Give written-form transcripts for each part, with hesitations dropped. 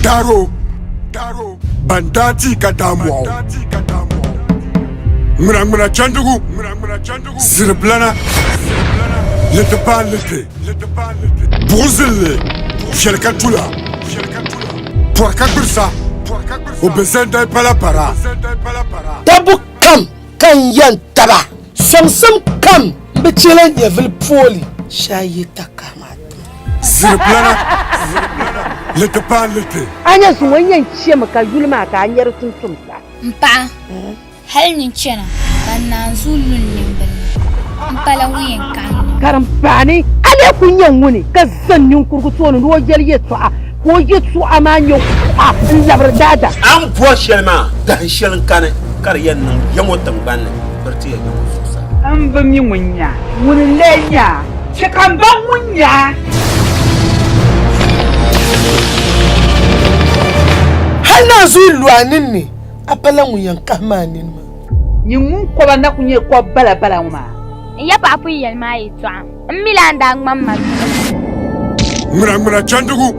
Daro bandati kadamu mura chandugu sirblana letapa lete buzille shelkatula porka bursa obezenda palapara tabu kam kan yan taba samsam kam bechelen yevil poli shayi takamat sirblana letapa lete anya zuwanyan ce maka yulma ka anyar tuntumta mpa hal ni chena banna zulun limbal mpala wiyen kan karambani ale kunyan wuni ka zannin kurkuto no wajel yeto a ko yeto amanyo a labar dada an buwa shelma da shelin kane kar yannan yamotan banne barti ya musa an ba mi munya mun lenya cikan ban munya hana zulwanin ne apalan wuyan kamanin ma yin ko ba na kunye ko bala ma ya papu yel mai twa milanda mamma mura chandugu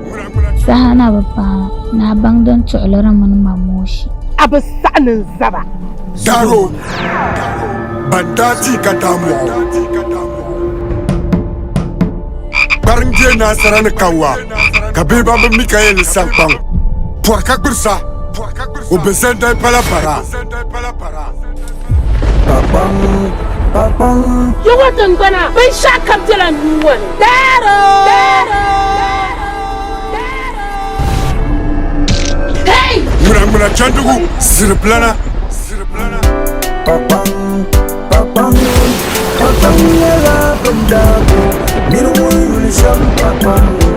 sahana baba na bang don tsolora mun mamoshi abu sa'anin zaba Daro bandati kadamu barnge na sarana kawa kabeba Mikael Sampang porka bursa obezenda palapara yawatan gana bai sha kaptilan nuwan Daro hey mura chandugu sirplana Papang yala bendaku, miru mulu sam papang.